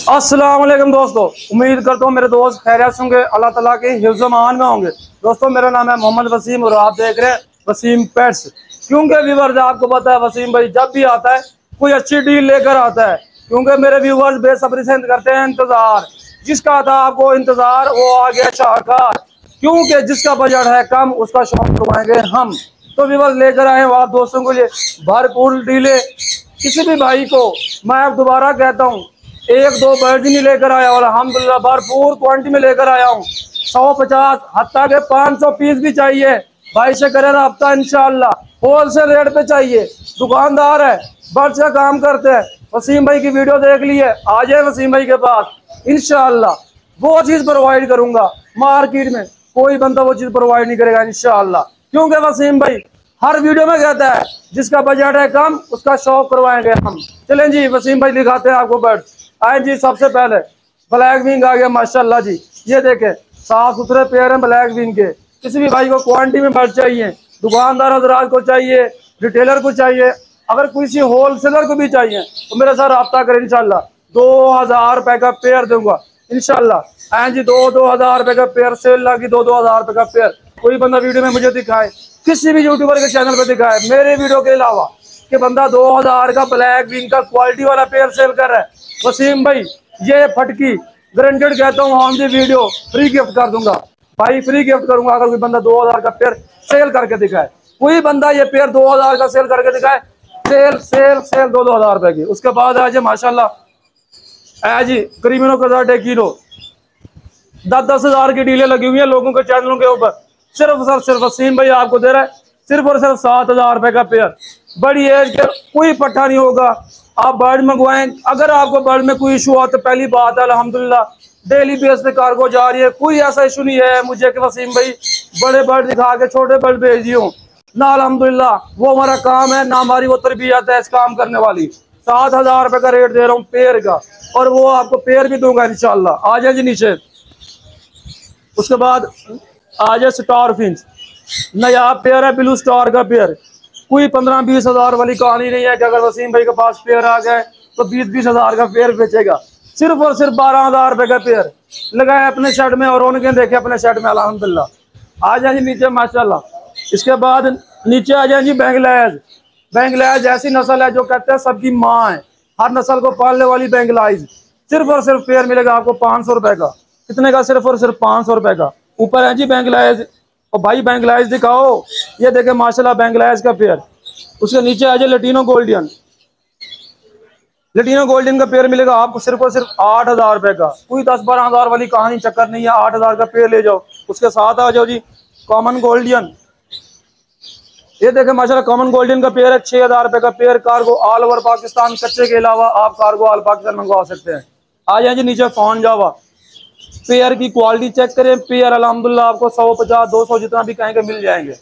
अस्सलाम वालेकुम दोस्तों, उम्मीद करता हूँ मेरे दोस्त खैरियत से होंगे, अल्लाह ताला के हिफ्ज़ मान में होंगे। दोस्तों मेरा नाम है मोहम्मद वसीम और आप देख रहे हैं वसीम पेट्स। क्योंकि व्यूवर्स आपको पता है वसीम भाई जब भी आता है कोई अच्छी डील लेकर आता है, क्योंकि मेरे व्यूवर्स बेसब्री से करते हैं इंतजार। जिसका था आपको इंतजार वो आ गया शाहकार, क्योंकि जिसका बजट है कम उसका शौक करवाएंगे हम। तो व्यूवर्स लेकर आए हैं आप दोस्तों को लिए भरपूर डीले। किसी भी भाई को मैं अब दोबारा कहता हूँ एक दो बर्ड नहीं लेकर आया और अल्हम्दुलिल्लाह भरपूर क्वांटिटी में लेकर आया हूँ। 150 हत्ता के 500 पीस भी चाहिए भाई से करें रब्ता इंशाल्लाह। होलसेल रेट पे चाहिए, दुकानदार है, बर्ड से काम करते हैं। वसीम भाई की वीडियो देख लिए, आ जाए वसीम भाई के पास इंशाल्लाह वो चीज़ प्रोवाइड करूंगा। मार्केट में कोई बंदा वो चीज़ प्रोवाइड नहीं करेगा इंशाल्लाह, क्योंकि वसीम भाई हर वीडियो में कहता है जिसका बजट है कम उसका शौक करवाएंगे हम। चलें जी वसीम भाई दिखाते हैं आपको बर्ड। आए जी, सबसे पहले ब्लैक विंग आ गया माशाल्लाह जी। ये देखें साफ सुथरे पेयर हैं ब्लैक विंग के। किसी भी भाई को क्वांटिटी में बर्ड चाहिए, दुकानदार हजरात को चाहिए, रिटेलर को चाहिए, अगर किसी होलसेलर को भी चाहिए तो मेरे साथ रब्ता करें इंशाल्लाह। 2000 रुपए का पेयर दूंगा इंशाल्लाह। आए जी 2-2 हज़ार रुपए का पेयर सेल लगी, 2-2 हज़ार रुपए का पेयर। कोई बंदा वीडियो में मुझे दिखाए, किसी भी यूट्यूबर के चैनल पे दिखाए मेरे वीडियो के अलावा कि बंदा 2000 का ब्लैक विंग का क्वालिटी वाला पेयर सेल कर रहा है, वसीम भाई ये फटकी ग्रांटेड कहता हूँ on the video free gift कर दूंगा भाई, फ्री गिफ्ट करूंगा। अगर कोई बंदा 2000 का पेयर सेल करके दिखाए, कोई बंदा ये पेयर 2000 का सेल करके दिखाए, सेल सेल सेल 2-2 हज़ार रुपए की। उसके बाद आज माशाल्लाह आज क्रीमिनो का 1 किलो 10-10 हज़ार की डीलें लगी हुई है लोगों के चैनलों के ऊपर। सिर्फ वसीम भाई आपको दे रहा है सिर्फ और सिर्फ 7,000 रुपए का पेयर। बड़ी एज के कोई पट्टा नहीं होगा, आप बर्ड मंगवाएं। अगर आपको बर्ड में कोई इशू हो तो पहली बात है अल्हम्दुलिल्लाह डेली बेस पे कार्गो जा रही है, कोई ऐसा इशू नहीं है मुझे कि वसीम भाई बड़े बर्ड दिखा के छोटे बर्ड भेज दिए हूँ ना। अल्हम्दुलिल्लाह वो हमारा काम है ना, हमारी वो तरबियत है इस काम करने वाली। 7,000 रुपए का रेट दे रहा हूँ पेयर का, और वो आपको पेयर भी दूंगा इंशाल्लाह। आ जाए जी नीचे। उसके बाद आ जाए स्टार फिंच, नया पेयर है ब्लू स्टार का पेयर। कोई 15-20 हज़ार वाली कहानी नहीं है कि अगर वसीम भाई के पास पेयर आ गए तो 20-20 हज़ार का पेयर बेचेगा। सिर्फ और सिर्फ 12,000 रुपए का पेयर लगाए अपने शर्ट में और उनके देखे अपने शर्ट में अल्हम्दुलिल्लाह। आ जाए जी नीचे माशाल्लाह। इसके बाद नीचे आ जाए जी बेंगलाइज। बेंगलाइज ऐसी नस्ल है जो कहते हैं सबकी माँ है, हर नस्ल को पालने वाली बेंगलाइज। सिर्फ और सिर्फ पेयर मिलेगा आपको 500 रुपए का। कितने का? सिर्फ और सिर्फ 500 रुपए का। ऊपर है जी बेंगलाइज। और भाई बेंगलाइज दिखाओ, ये देखे माशाल्लाह बेंगलाइज का पेयर। उसके नीचे आ जाए लटीनो गोल्डियन। लटीनो गोल्डियन का पेयर मिलेगा आपको सिर्फ और सिर्फ 8,000 रुपए का। कोई 10-12 हज़ार वाली कहानी चक्कर नहीं है, 8,000 का पेयर ले जाओ। उसके साथ आ जाओ जी कॉमन गोल्डियन। ये देखे माशाल्लाह कॉमन गोल्डियन का पेयर है 6,000 रुपए का pair. Cargo all over Pakistan, कच्चे के अलावा आप कार्गो ऑल पाकिस्तान मंगवा सकते हैं। आ जाए जी नीचे फॉन जावा। पेयर की क्वालिटी चेक करें, पेयर अल्हम्दुलिल्लाह आपको 150-200 जितना भी कहेंगे मिल जाएंगे।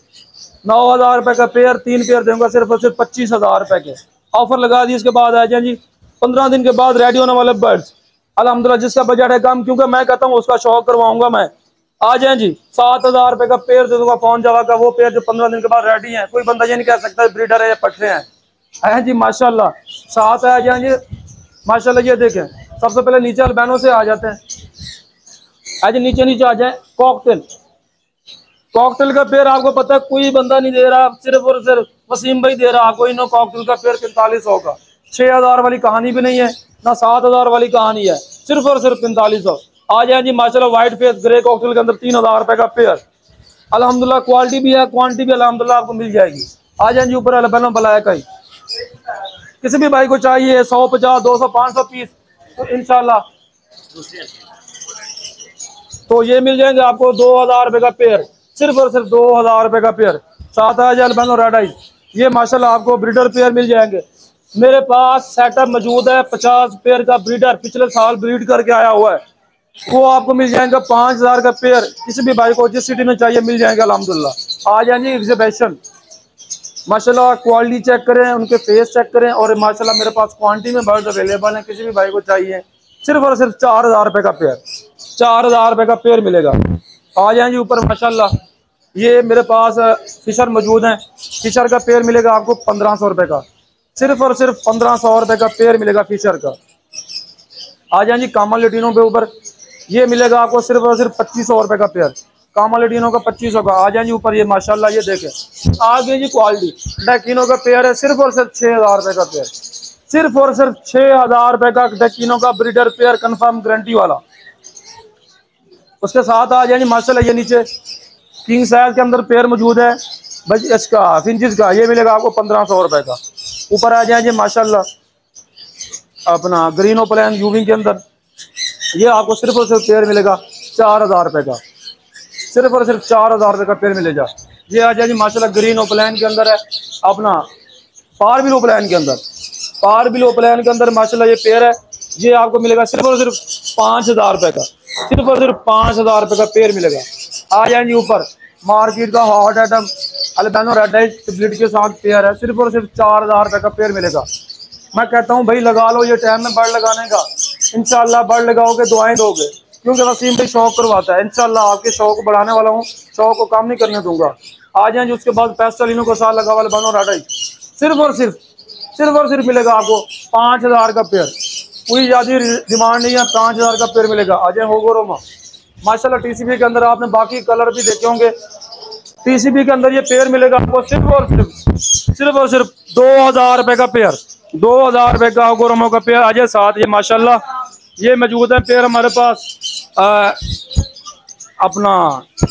9,000 रुपए का पेयर, 3 पेयर दूंगा सिर्फ और सिर्फ 25,000 रुपए के। ऑफर लगा दी। इसके बाद आ जाए जी 15 दिन के बाद रेडी होने वाले बर्ड्स अल्हम्दुलिल्लाह। जिसका बजट है कम, क्योंकि मैं कहता हूँ उसका शौक करवाऊंगा मैं। आ जाए जी 7,000 रुपए का पेयर दे दूंगा फोन जावा का, वो पेयर जो 15 दिन के बाद रेडी है। कोई बंदा ये नहीं कह सकता ब्रीडर है या पट्टे हैं जी माशाल्लाह। साथ आ जाए जी माशाल्लाह। ये देखें सबसे पहले नीचे अल्बैनो से आ जाते हैं। आज नीचे आ जाए कॉकटेल। कॉकटेल का पेयर आपको पता है कोई बंदा नहीं दे रहा, सिर्फ और सिर्फ वसीम भाई दे रहा आपको। इनो कॉकटेल का पेयर 4500 का। 6,000 वाली कहानी भी नहीं है ना 7,000 वाली कहानी है, सिर्फ और सिर्फ 4500। आ जाए जी माशाल्लाह व्हाइट फेस ग्रे कॉकटेल के अंदर 3,000 रुपए का पेयर। अल्हम्दुलिल्लाह क्वालिटी भी है क्वांटिटी भी अल्हम्दुलिल्लाह आपको मिल जाएगी। आ जाए जी ऊपर अल्बैनो ब्लैक है। किसी भी भाई को चाहिए 150, 200, 500 पीस तो इंशाल्लाह तो ये मिल जाएंगे आपको 2,000 रुपए का पेयर, सिर्फ और सिर्फ 2,000 रुपए का पेयर। साथ आ जाए अल्बैनो रेड आई। ये माशाल्लाह आपको ब्रीडर पेयर मिल जाएंगे। मेरे पास सेटअप मौजूद है 50 पेयर का ब्रीडर, पिछले साल ब्रीड करके आया हुआ है, वो आपको मिल जाएगा 5,000 का पेयर। किसी भी भाई को जिस सिटी में चाहिए मिल जाएगा अल्हम्दुलिल्लाह। आ जाएंगे एग्जिबिशन। माशाल्लाह क्वालिटी चेक करें, उनके फेस चेक करें, और माशाल्लाह मेरे पास क्वांटिटी में बर्ड अवेलेबल है। किसी भी भाई को चाहिए सिर्फ और सिर्फ 4,000 रुपए का पेयर, 4,000 रुपए का पेयर मिलेगा। आ जाए जी ऊपर माशाल्लाह। ये मेरे पास फिशर मौजूद हैं। फिशर का पेयर मिलेगा आपको 1,500 रुपए का, सिर्फ और सिर्फ 1,500 रुपए का पेयर मिलेगा फिशर का। आ जाए जी कामा लेटिनो पे ऊपर, ये मिलेगा आपको सिर्फ और सिर्फ 2500 रुपये का पेयर। कामा लेटिनो का 2500 का। आ जाए जी ऊपर, ये माशाल्लाह ये देखें आगे जी क्वालिटी डेकिनो का पेयर है, सिर्फ और सिर्फ 6000 रुपये का पेयर, सिर्फ और सिर्फ 6000 रुपये का डेकिनो का ब्रीडर पेयर कंफर्म गारंटी वाला। उसके साथ आ जाए जी माशाल्लाह ये नीचे किंग साइज के अंदर पेयर मौजूद है बस इसका फिंचिस का, ये मिलेगा आपको 1500 रुपये का। ऊपर आ जाए जी माशाल्लाह अपना ग्रीनो प्लान यूविंग के अंदर, ये आपको सिर्फ और सिर्फ पेयर मिलेगा 4000 रुपये का, सिर्फ और सिर्फ 4000 रुपये का पेयर मिलेगा। ये आ जाए जी माशाल्लाह ग्रीन ओपलैन के अंदर है अपना पार बिलो प्लान के अंदर, पार बिलो प्लान के अंदर माशाल्लाह ये पेयर है, ये आपको मिलेगा सिर्फ और सिर्फ 5000 रुपये का, सिर्फ और सिर्फ 5000 रुपये का पेयर मिलेगा। आ जाएंगे ऊपर मार्केट का हॉट आइटम अल्बिनो रेड आई स्प्लिट के साथ पेयर है, सिर्फ और सिर्फ 4000 रुपये का पेयर मिलेगा। मैं कहता हूँ भाई लगा लो, ये टाइम में बर्ड लगाने का, इंशाल्लाह बर्ड लगाओगे दुआएं दोगे, क्योंकि वसीम भाई शौक करवाता है। इंशाल्लाह आपके शौक बढ़ाने वाला हूँ, शौक को कम नहीं करने दूंगा। आ जाए उसके बाद पेस्टलिनो को साथ लगा वाले बनो राडाई, सिर्फ और सिर्फ मिलेगा आपको 5000 का पेयर, कोई ज़्यादा डिमांड नहीं है, 5000 का पेयर मिलेगा। आ जाए होगोरोमा माशाल्लाह टीसीबी के अंदर, आपने बाकी कलर भी देखे होंगे, टीसीबी के अंदर ये पेयर मिलेगा आपको सिर्फ और सिर्फ 2000 रुपये का पेयर, 2000 रुपये का होगोरोमा का पेयर। आ जाए साथ ये माशाल्लाह ये मौजूद है पेयर हमारे पास अपना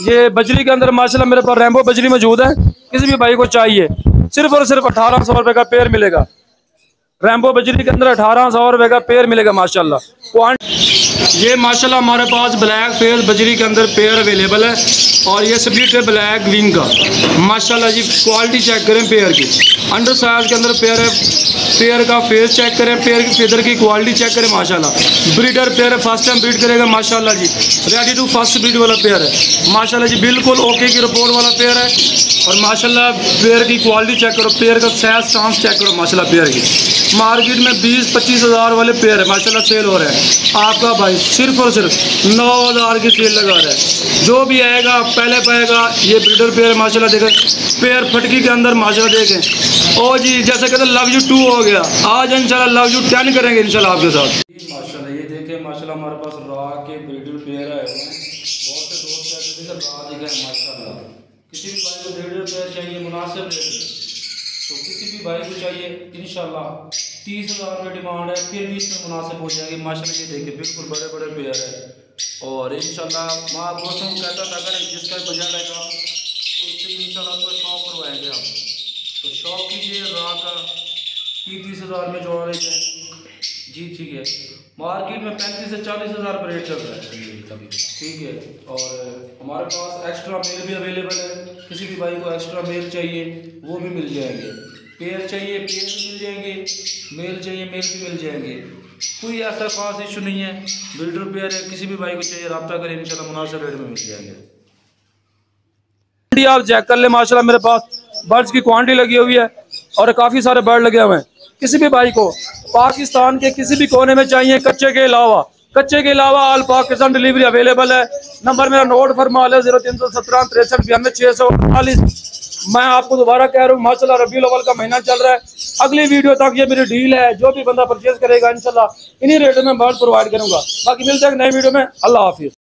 ये बजरी के अंदर माशाल्लाह मेरे पास रैम्बो बजरी मौजूद है, किसी भी भाई को चाहिए सिर्फ और सिर्फ 1800 रुपये का पेयर मिलेगा। रैम्बो बजरी के अंदर 1800 रुपये का पेयर मिलेगा माशाल्लाह। ये माशाल्लाह हमारे पास ब्लैक फेस बजरी के अंदर पेयर अवेलेबल है, और ये स्प्लिट है ब्लैक विंग का माशाल्लाह जी। क्वालिटी चेक करें पेयर की, अंडर साइज के अंदर पेयर है, पेयर का फेस चेक करें, पेयर की फेदर की क्वालिटी चेक करें माशाल्लाह। ब्रीडर पेयर है, फर्स्ट टाइम ब्रीड करेगा माशाल्लाह जी, रेडी टू फर्स्ट ब्रीड वाला पेयर है माशाल्लाह जी, बिल्कुल ओके की रिपोर्ट वाला पेयर है। और माशाल्लाह पेयर की क्वालिटी चेक करो, पेयर का साइज चांस चेक करो माशाल्लाह। पेयर की मार्केट में 20-25 हज़ार वाले पेयर है माशाल्लाह सेल हो रहे हैं, आपका भाई सिर्फ और सिर्फ 9000 की सेल लगा रहा है। जो भी आएगा पहले पाएगा। ये ब्रीडर पेयर माशाल्लाह देखें, पेयर फटकी के अंदर माशाल्लाह देखें। ओ जी जैसे कहते लव यू 2 हो गया, आज इंशाल्लाह लव यू 10 करेंगे इंशाल्लाह आपके साथ। माशाल्लाह ये देखें माशाल्लाह हमारे पास रा के ब्रीडर पेयर है, बहुत से दोस्त कहते थे रा दिखे माशाल्लाह। किसी भी भाई को ब्रीडर पेयर चाहिए मुनासिब रेट में, तो किसी भी भाई को चाहिए इंशाल्लाह 30,000 रुपये डिमांड है, फिर भी इसमें मुनासिब हो जाएगी माशाल्लाह। ये देखिए बिल्कुल बड़े बड़े पेयर है, और इंशाल्लाह मैं आप दोस्तों को कहता था अगर जिसका बजट रहेगा तो उससे इंशाल्लाह आपको शौक करवाएंगे हम, तो शौक कीजिए। रा का 30,000 में जो आ रही है जी, ठीक है। मार्केट में 35 से 40 हज़ार पर रेट चल रहा है, ठीक है। और हमारे पास एक्स्ट्रा मेल भी अवेलेबल है, किसी भी भाई को एक्स्ट्रा मेल चाहिए वो भी मिल जाएंगे, पेयर चाहिए पेयर भी मिल जाएंगे, मेल चाहिए मेल भी मिल जाएंगे, कोई ऐसा खास इशू नहीं है। ब्रीडर पेयर है, किसी भी भाई को चाहिए रब्ता करें इंशाल्लाह मुनासिब रेट में मिल जाएंगे। आप चेक कर ले माशाल्लाह मेरे पास बर्ड्स की क्वांटिटी लगी हुई है, और काफ़ी सारे बर्ड लगे हुए हैं। किसी भी भाई को पाकिस्तान के किसी भी कोने में चाहिए कच्चे के अलावा ऑल पाकिस्तान डिलीवरी अवेलेबल है। नंबर मेरा नोट फरमा ले 0317 63 648। मैं आपको दोबारा कह रहा हूँ माशाल्लाह रबीउल अव्वल का महीना चल रहा है, अगली वीडियो तक ये मेरी डील है, जो भी बंदा परचेज करेगा इंशाल्लाह इन्हीं रेटों में बर्ड प्रोवाइड करूंगा। बाकी मिलते हैं नई वीडियो में, अल्लाह हाफिज़।